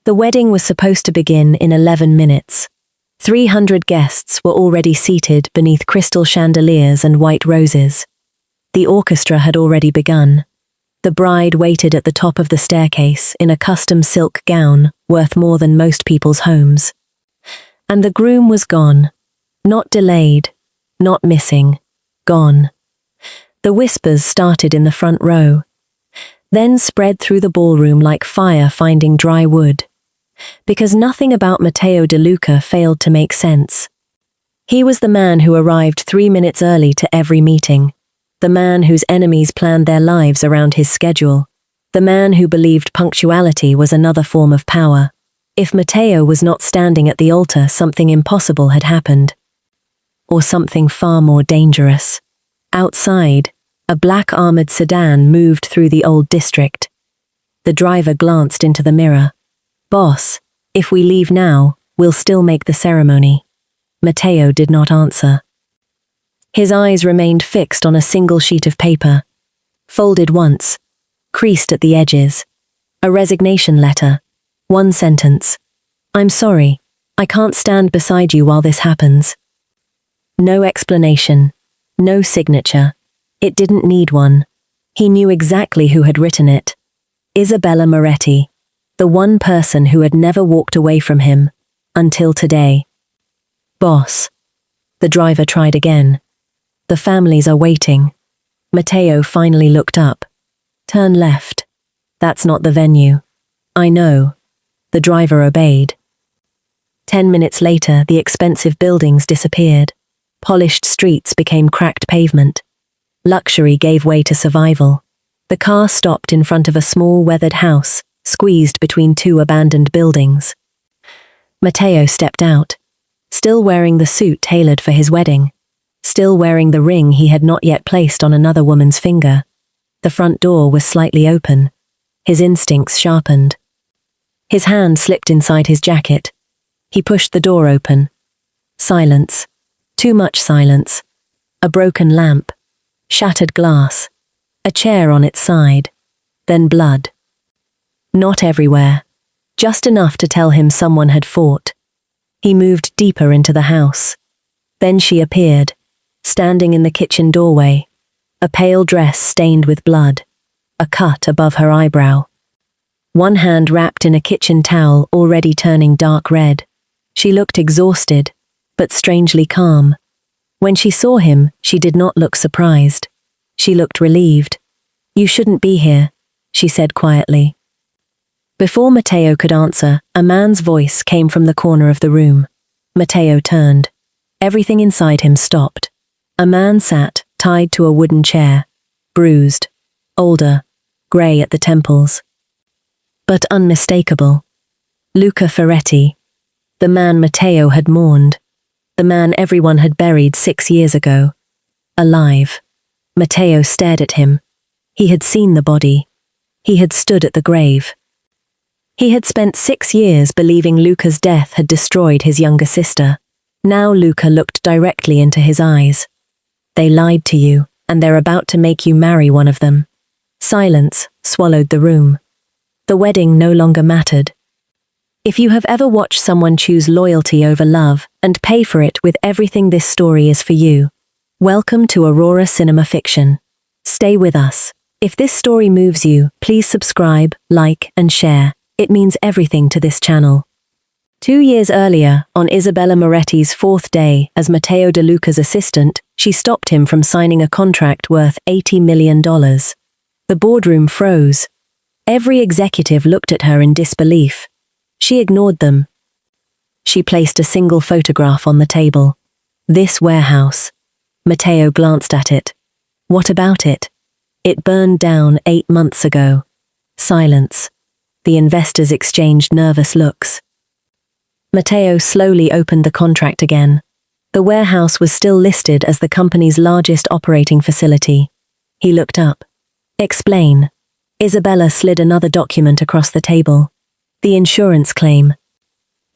The wedding was supposed to begin in 11 minutes. 300 guests were already seated beneath crystal chandeliers and white roses. The orchestra had already begun. The bride waited at the top of the staircase in a custom silk gown worth more than most people's homes. And the groom was gone. Not delayed, not missing, gone. The whispers started in the front row, then spread through the ballroom like fire finding dry wood. Because nothing about Matteo De Luca failed to make sense. He was the man who arrived 3 minutes early to every meeting. The man whose enemies planned their lives around his schedule. The man who believed punctuality was another form of power. If Matteo was not standing at the altar, something impossible had happened. Or something far more dangerous. Outside, a black armored sedan moved through the old district. The driver glanced into the mirror. "Boss, if we leave now, we'll still make the ceremony." Matteo did not answer. His eyes remained fixed on a single sheet of paper, folded once, creased at the edges. A resignation letter. One sentence. "I'm sorry, I can't stand beside you while this happens." No explanation. No signature. It didn't need one. He knew exactly who had written it. Isabella Moretti. The one person who had never walked away from him, until today. "Boss." The driver tried again. "The families are waiting." Matteo finally looked up. "Turn left. That's not the venue." "I know." The driver obeyed. 10 minutes later, the expensive buildings disappeared. Polished streets became cracked pavement. Luxury gave way to survival. The car stopped in front of a small weathered house, squeezed between two abandoned buildings. Matteo stepped out, still wearing the suit tailored for his wedding, still wearing the ring he had not yet placed on another woman's finger. The front door was slightly open. His instincts sharpened. His hand slipped inside his jacket. He pushed the door open. Silence. Too much silence. A broken lamp. Shattered glass. A chair on its side. Then blood. Not everywhere. Just enough to tell him someone had fought. He moved deeper into the house. Then she appeared, standing in the kitchen doorway. A pale dress stained with blood. A cut above her eyebrow. One hand wrapped in a kitchen towel already turning dark red. She looked exhausted, but strangely calm. When she saw him, she did not look surprised. She looked relieved. "You shouldn't be here," she said quietly. Before Matteo could answer, a man's voice came from the corner of the room. Matteo turned. Everything inside him stopped. A man sat, tied to a wooden chair, bruised, older, grey at the temples. But unmistakable. Luca Ferretti. The man Matteo had mourned. The man everyone had buried 6 years ago. Alive. Matteo stared at him. He had seen the body. He had stood at the grave. He had spent 6 years believing Luca's death had destroyed his younger sister. Now Luca looked directly into his eyes. "They lied to you, and they're about to make you marry one of them." Silence swallowed the room. The wedding no longer mattered. If you have ever watched someone choose loyalty over love and pay for it with everything, this story is for you. Welcome to Aurora Cinema Fiction. Stay with us. If this story moves you, please subscribe, like, and share. It means everything to this channel. 2 years earlier, on Isabella Moretti's 4th day as Matteo De Luca's assistant, she stopped him from signing a contract worth $80 million. The boardroom froze. Every executive looked at her in disbelief. She ignored them. She placed a single photograph on the table. This warehouse. Matteo glanced at it. What about it? It burned down 8 months ago. Silence. The investors exchanged nervous looks. Matteo slowly opened the contract again. The warehouse was still listed as the company's largest operating facility. He looked up. "Explain." Isabella slid another document across the table. The insurance claim.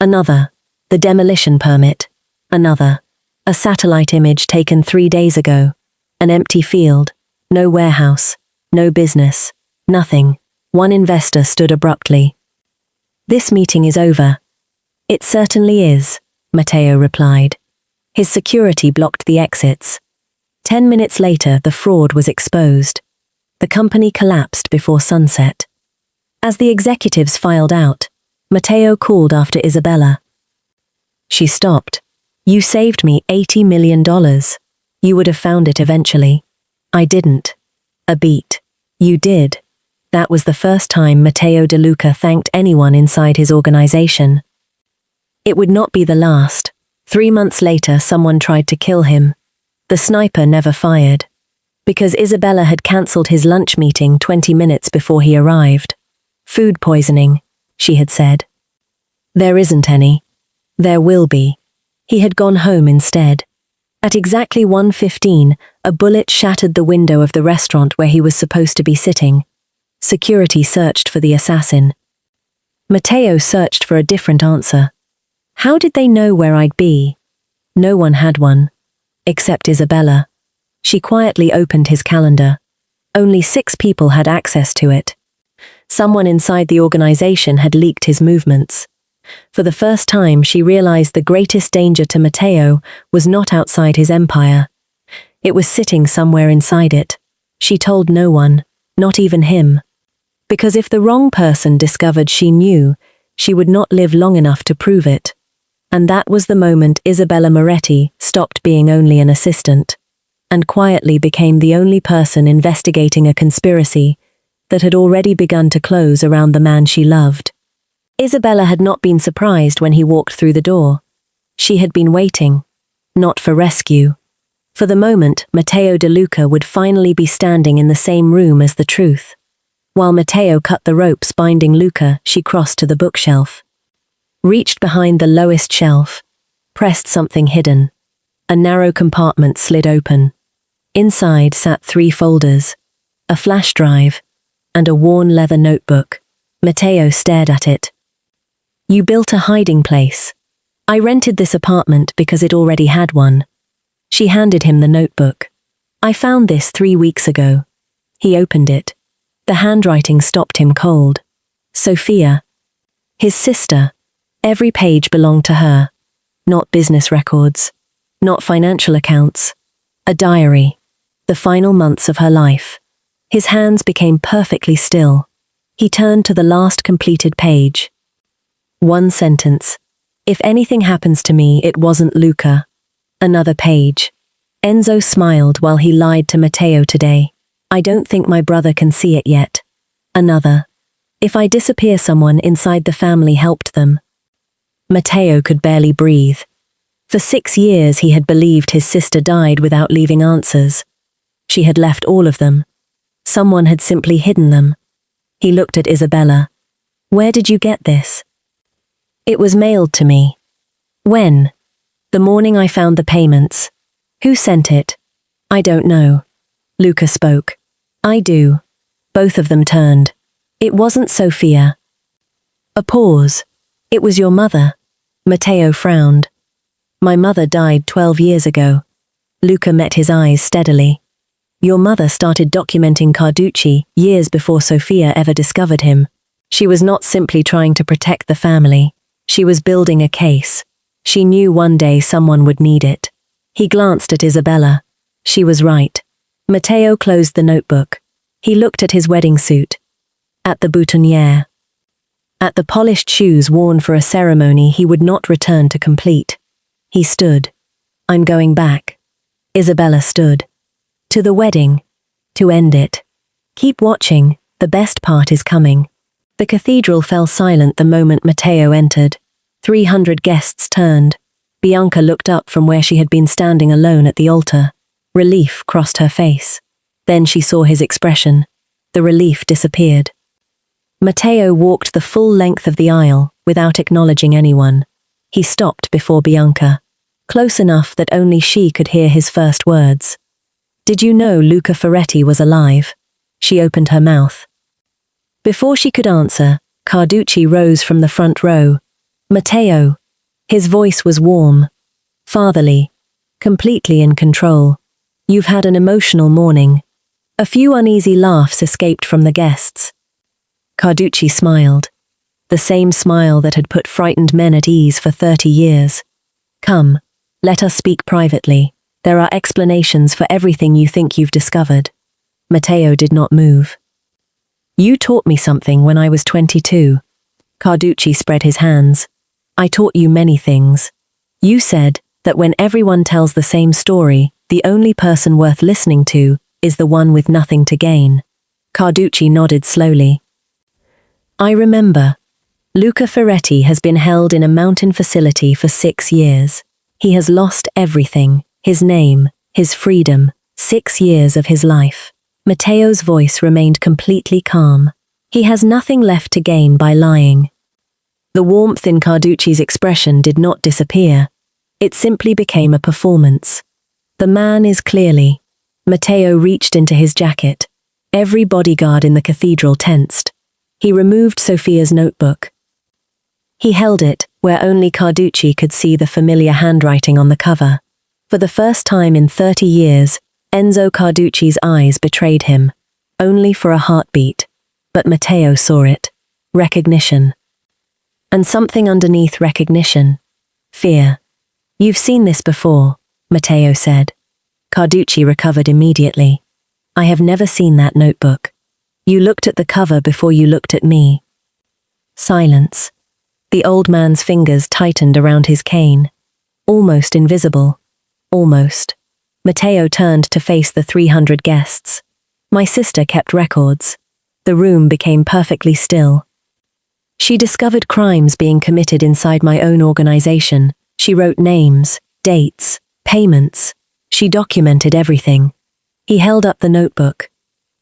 Another. The demolition permit. Another. A satellite image taken 3 days ago. An empty field. No warehouse. No business. Nothing. One investor stood abruptly. This meeting is over. It certainly is, Matteo replied. His security blocked the exits. 10 minutes later, the fraud was exposed. The company collapsed before sunset. As the executives filed out, Matteo called after Isabella. She stopped. You saved me $80 million. You would have found it eventually. I didn't. A beat. You did. That was the first time Matteo De Luca thanked anyone inside his organization. It would not be the last. 3 months later, someone tried to kill him. The sniper never fired. Because Isabella had cancelled his lunch meeting 20 minutes before he arrived. Food poisoning, she had said. There isn't any. There will be. He had gone home instead. At exactly 1:15, a bullet shattered the window of the restaurant where he was supposed to be sitting. Security searched for the assassin. Matteo searched for a different answer. How did they know where I'd be? No one had one. Except Isabella. She quietly opened his calendar. Only 6 people had access to it. Someone inside the organization had leaked his movements. For the first time, she realized the greatest danger to Matteo was not outside his empire. It was sitting somewhere inside it. She told no one, not even him. Because if the wrong person discovered she knew, she would not live long enough to prove it. And that was the moment Isabella Moretti stopped being only an assistant, and quietly became the only person investigating a conspiracy that had already begun to close around the man she loved. Isabella had not been surprised when he walked through the door. She had been waiting, not for rescue. For the moment, Matteo De Luca would finally be standing in the same room as the truth. While Matteo cut the ropes binding Luca, she crossed to the bookshelf. Reached behind the lowest shelf, pressed something hidden. A narrow compartment slid open. Inside sat 3 folders, a flash drive, and a worn leather notebook. Matteo stared at it. You built a hiding place. I rented this apartment because it already had one. She handed him the notebook. I found this 3 weeks ago. He opened it. The handwriting stopped him cold. Sophia. His sister. Every page belonged to her. Not business records. Not financial accounts. A diary. The final months of her life. His hands became perfectly still. He turned to the last completed page. 1 sentence. If anything happens to me, it wasn't Luca. Another page. Enzo smiled while he lied to Matteo today. I don't think my brother can see it yet. Another. If I disappear, someone inside the family helped them. Matteo could barely breathe. For 6 years he had believed his sister died without leaving answers. She had left all of them. Someone had simply hidden them. He looked at Isabella. Where did you get this? It was mailed to me. When? The morning I found the payments. Who sent it? I don't know. Luca spoke. I do. Both of them turned. It wasn't Sophia. A pause. It was your mother. Matteo frowned. My mother died 12 years ago. Luca met his eyes steadily. Your mother started documenting Carducci years before Sophia ever discovered him. She was not simply trying to protect the family. She was building a case. She knew one day someone would need it. He glanced at Isabella. She was right. Matteo closed the notebook. He looked at his wedding suit. At the boutonniere. At the polished shoes worn for a ceremony he would not return to complete. He stood. I'm going back. Isabella stood. To the wedding. To end it. Keep watching, the best part is coming. The cathedral fell silent the moment Matteo entered. 300 guests turned. Bianca looked up from where she had been standing alone at the altar. Relief crossed her face. Then she saw his expression. The relief disappeared. Matteo walked the full length of the aisle without acknowledging anyone. He stopped before Bianca, close enough that only she could hear his first words. Did you know Luca Ferretti was alive? She opened her mouth. Before she could answer, Carducci rose from the front row. Matteo. His voice was warm, fatherly, completely in control. You've had an emotional morning. A few uneasy laughs escaped from the guests. Carducci smiled. the same smile that had put frightened men at ease for 30 years. Come, let us speak privately. There are explanations for everything you think you've discovered. Matteo did not move. You taught me something when I was 22. Carducci spread his hands. I taught you many things. You said that when everyone tells the same story, the only person worth listening to is the one with nothing to gain. Carducci nodded slowly. I remember. Luca Ferretti has been held in a mountain facility for 6 years. He has lost everything, his name, his freedom, 6 years of his life. Matteo's voice remained completely calm. He has nothing left to gain by lying. The warmth in Carducci's expression did not disappear. It simply became a performance. The man is clearly. Matteo reached into his jacket. Every bodyguard in the cathedral tensed. He removed Sophia's notebook. He held it, where only Carducci could see the familiar handwriting on the cover. For the first time in 30 years, Enzo Carducci's eyes betrayed him. Only for a heartbeat. But Matteo saw it. Recognition. And something underneath recognition. Fear. You've seen this before, Matteo said. Carducci recovered immediately. I have never seen that notebook. You looked at the cover before you looked at me. Silence. The old man's fingers tightened around his cane. Almost invisible. Almost. Matteo turned to face the 300 guests. My sister kept records. The room became perfectly still. She discovered crimes being committed inside my own organization. She wrote names, dates, payments. She documented everything. He held up the notebook.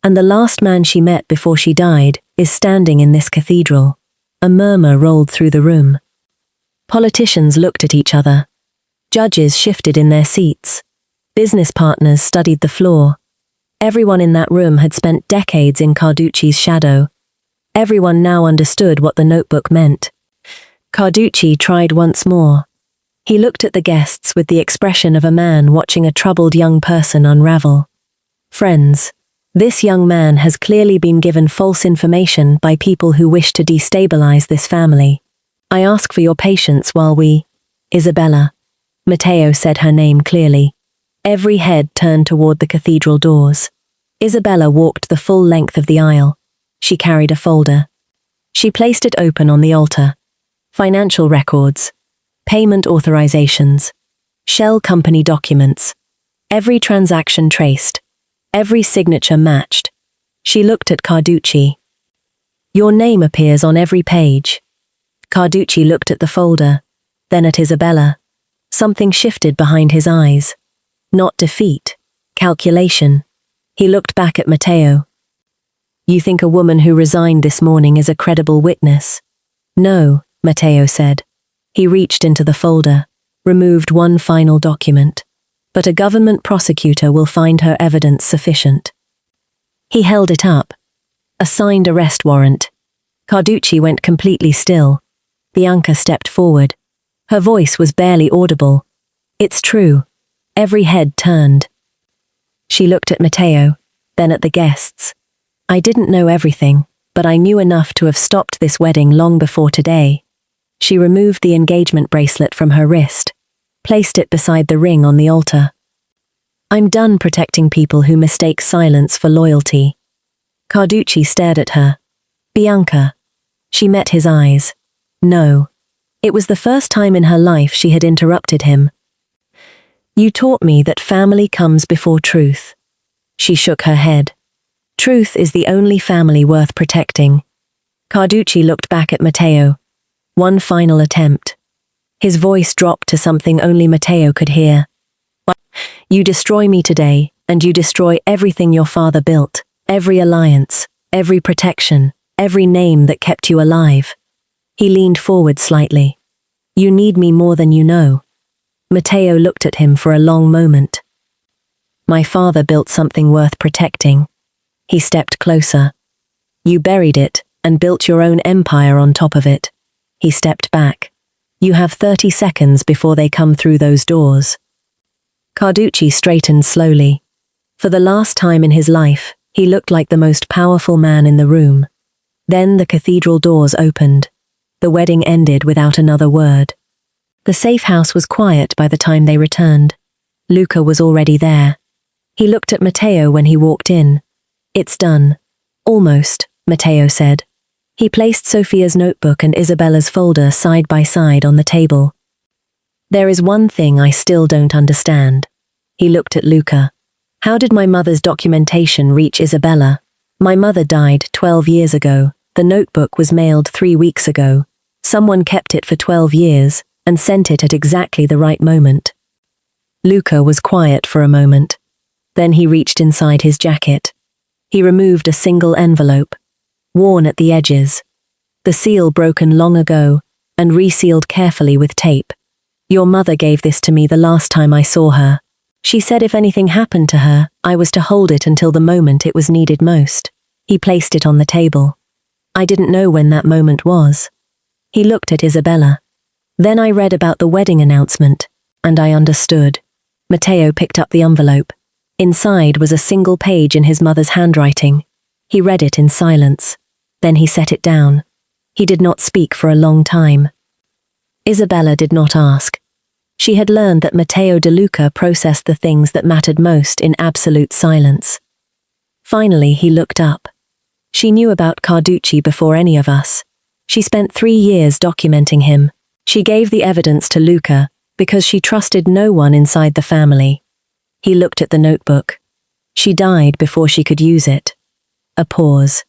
And the last man she met before she died is standing in this cathedral. A murmur rolled through the room. Politicians looked at each other. Judges shifted in their seats. Business partners studied the floor. Everyone in that room had spent decades in Carducci's shadow. Everyone now understood what the notebook meant. Carducci tried once more. He looked at the guests with the expression of a man watching a troubled young person unravel. Friends, this young man has clearly been given false information by people who wish to destabilize this family. I ask for your patience while we... Isabella. Matteo said her name clearly. Every head turned toward the cathedral doors. Isabella walked the full length of the aisle. She carried a folder. She placed it open on the altar. Financial records. Payment authorizations. Shell company documents. Every transaction traced. Every signature matched. She looked at Carducci. Your name appears on every page. Carducci looked at the folder, then at Isabella. Something shifted behind his eyes. Not defeat, calculation. He looked back at Matteo. You think a woman who resigned this morning is a credible witness? No, Matteo said. He reached into the folder, removed one final document. But a government prosecutor will find her evidence sufficient. He held it up. A signed arrest warrant. Carducci went completely still. Bianca stepped forward. Her voice was barely audible. It's true. Every head turned. She looked at Matteo, then at the guests. I didn't know everything, but I knew enough to have stopped this wedding long before today. She removed the engagement bracelet from her wrist, placed it beside the ring on the altar. I'm done protecting people who mistake silence for loyalty. Carducci stared at her. Bianca. She met his eyes. No. It was the first time in her life she had interrupted him. You taught me that family comes before truth. She shook her head. Truth is the only family worth protecting. Carducci looked back at Matteo. One final attempt. His voice dropped to something only Matteo could hear. You destroy me today, and you destroy everything your father built, every alliance, every protection, every name that kept you alive. He leaned forward slightly. You need me more than you know. Matteo looked at him for a long moment. My father built something worth protecting. He stepped closer. You buried it, and built your own empire on top of it. He stepped back. You have 30 seconds before they come through those doors. Carducci straightened slowly. For the last time in his life, he looked like the most powerful man in the room. Then the cathedral doors opened. The wedding ended without another word. The safe house was quiet by the time they returned. Luca was already there. He looked at Matteo when he walked in. "It's done." "Almost," Matteo said. He placed Sophia's notebook and Isabella's folder side by side on the table. "There is one thing I still don't understand." He looked at Luca. "How did my mother's documentation reach Isabella? My mother died 12 years ago. The notebook was mailed 3 weeks ago. Someone kept it for 12 years and sent it at exactly the right moment." Luca was quiet for a moment. Then he reached inside his jacket. He removed a single envelope, worn at the edges, the seal broken long ago and resealed carefully with tape. "Your mother gave this to me the last time I saw her. She said if anything happened to her, I was to hold it until the moment it was needed most." He placed it on the table. "I didn't know when that moment was." He looked at Isabella. "Then I read about the wedding announcement, and I understood." Matteo picked up the envelope. Inside was a single page in his mother's handwriting. He read it in silence. Then he set it down. He did not speak for a long time. Isabella did not ask. She had learned that Matteo De Luca processed the things that mattered most in absolute silence. Finally, he looked up. She knew about Carducci before any of us. She spent 3 years documenting him. She gave the evidence to Luca because she trusted no one inside the family. He looked at the notebook. She died before she could use it. A pause.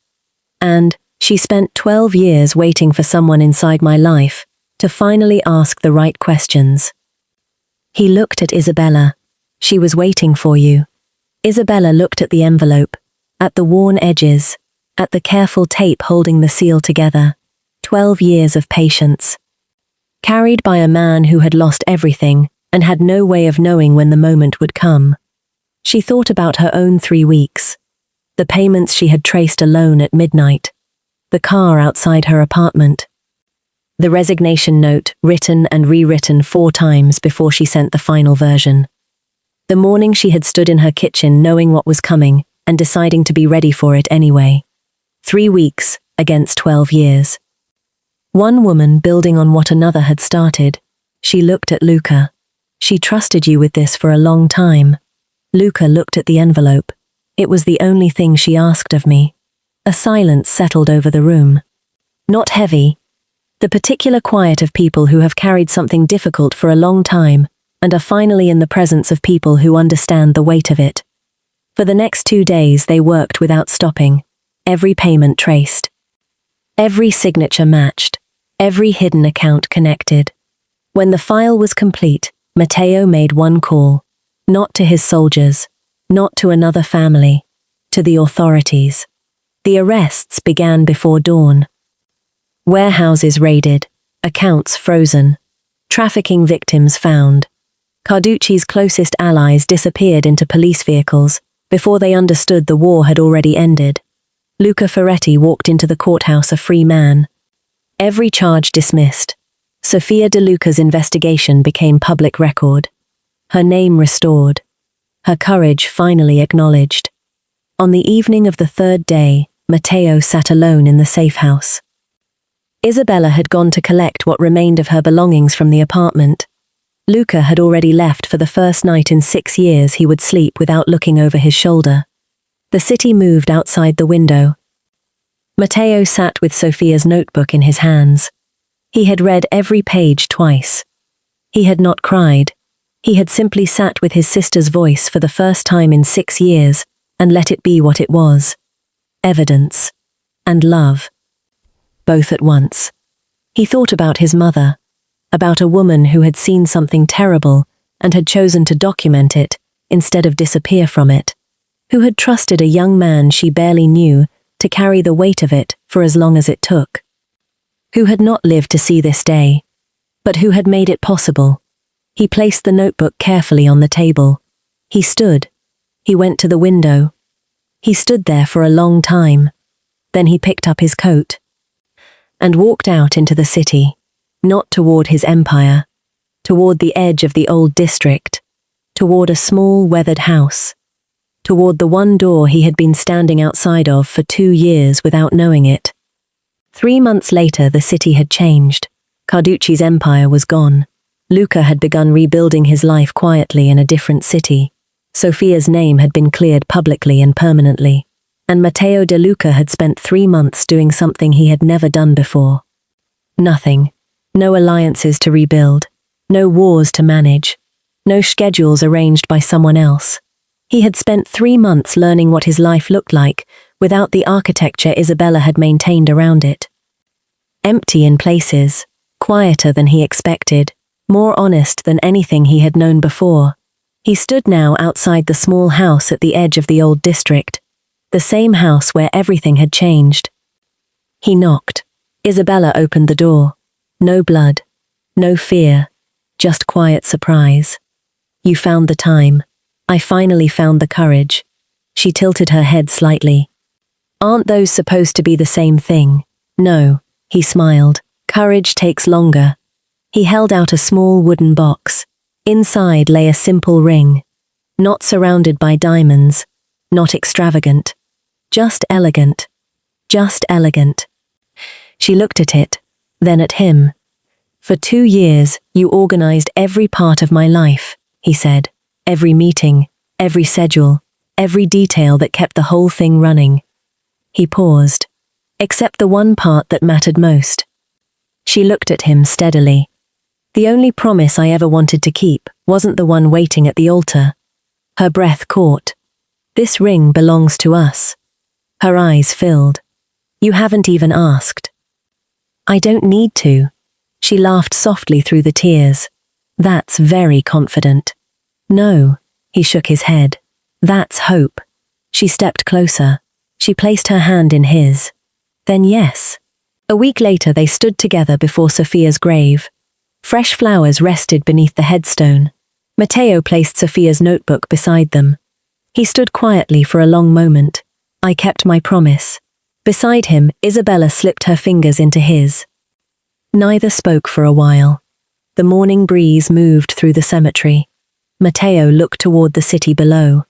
"And she spent 12 years waiting for someone inside my life to finally ask the right questions." He looked at Isabella. "She was waiting for you." Isabella looked at the envelope, at the worn edges, at the careful tape holding the seal together. 12 years of patience. Carried by a man who had lost everything and had no way of knowing when the moment would come. She thought about her own 3 weeks. The payments she had traced alone at midnight. The car outside her apartment. The resignation note, written and rewritten 4 times before she sent the final version. The morning she had stood in her kitchen knowing what was coming and deciding to be ready for it anyway. 3 weeks against 12 years. One woman building on what another had started. She looked at Luca. "She trusted you with this for a long time." Luca looked at the envelope. "It was the only thing she asked of me." A silence settled over the room. Not heavy. The particular quiet of people who have carried something difficult for a long time and are finally in the presence of people who understand the weight of it. For the next 2 days they worked without stopping. Every payment traced. Every signature matched. Every hidden account connected. When the file was complete, Matteo made one call. Not to his soldiers. Not to another family. To the authorities. The arrests began before dawn. Warehouses raided. Accounts frozen. Trafficking victims found. Carducci's closest allies disappeared into police vehicles before they understood the war had already ended. Luca Ferretti walked into the courthouse a free man. Every charge dismissed. Sofia De Luca's investigation became public record. Her name restored. Her courage finally acknowledged. On the evening of the 3rd day, Matteo sat alone in the safe house. Isabella had gone to collect what remained of her belongings from the apartment. Luca had already left for the first night in 6 years he would sleep without looking over his shoulder. The city moved outside the window. Matteo sat with Sofia's notebook in his hands. He had read every page twice. He had not cried. He had simply sat with his sister's voice for the first time in 6 years and let it be what it was. Evidence. And love. Both at once. He thought about his mother, about a woman who had seen something terrible and had chosen to document it instead of disappear from it, who had trusted a young man she barely knew to carry the weight of it for as long as it took, who had not lived to see this day, but who had made it possible. He placed the notebook carefully on the table. He stood. He went to the window. He stood there for a long time. Then he picked up his coat and walked out into the city, not toward his empire, toward the edge of the old district, toward a small weathered house, toward the one door he had been standing outside of for 2 years without knowing it. 3 months later, the city had changed. Carducci's empire was gone. Luca had begun rebuilding his life quietly in a different city. Sofia's name had been cleared publicly and permanently. And Matteo De Luca had spent 3 months doing something he had never done before. Nothing. No alliances to rebuild. No wars to manage. No schedules arranged by someone else. He had spent 3 months learning what his life looked like, without the architecture Isabella had maintained around it. Empty in places, quieter than he expected, more honest than anything he had known before. He stood now outside the small house at the edge of the old district, the same house where everything had changed. He knocked. Isabella opened the door. No blood, no fear, just quiet surprise. You found the time. I finally found the courage. She tilted her head slightly. Aren't those supposed to be the same thing? No, he smiled. Courage takes longer. He held out a small wooden box. Inside lay a simple ring. Not surrounded by diamonds. Not extravagant. Just elegant. Just elegant. She looked at it, then at him. For 2 years, you organized every part of my life, he said. Every meeting, every schedule, every detail that kept the whole thing running. He paused. Except the one part that mattered most. She looked at him steadily. The only promise I ever wanted to keep wasn't the one waiting at the altar. Her breath caught. This ring belongs to us. Her eyes filled. You haven't even asked. I don't need to. She laughed softly through the tears. That's very confident. No, he shook his head. That's hope. She stepped closer. She placed her hand in his. Then yes. A week later they stood together before Sofia's grave. Fresh flowers rested beneath the headstone. Matteo placed Sofia's notebook beside them. He stood quietly for a long moment. I kept my promise. Beside him, Isabella slipped her fingers into his. Neither spoke for a while. The morning breeze moved through the cemetery. Matteo looked toward the city below.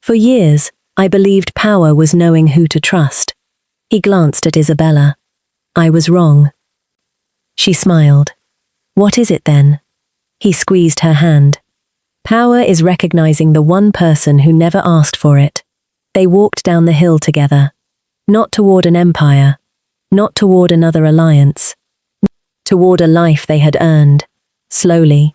For years, I believed power was knowing who to trust. He glanced at Isabella. I was wrong. She smiled. What is it then? He squeezed her hand. Power is recognizing the one person who never asked for it. They walked down the hill together. Not toward an empire. Not toward another alliance. Toward a life they had earned. Slowly.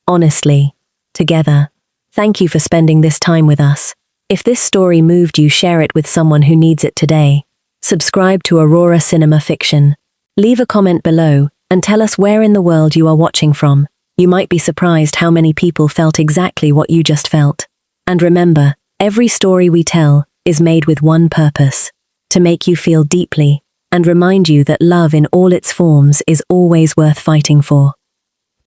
Honestly. Together. Thank you for spending this time with us. If this story moved you, share it with someone who needs it today. Subscribe to Aurora Cinema Fiction. Leave a comment below and tell us where in the world you are watching from. You might be surprised how many people felt exactly what you just felt. And remember, every story we tell is made with one purpose: to make you feel deeply and remind you that love in all its forms is always worth fighting for.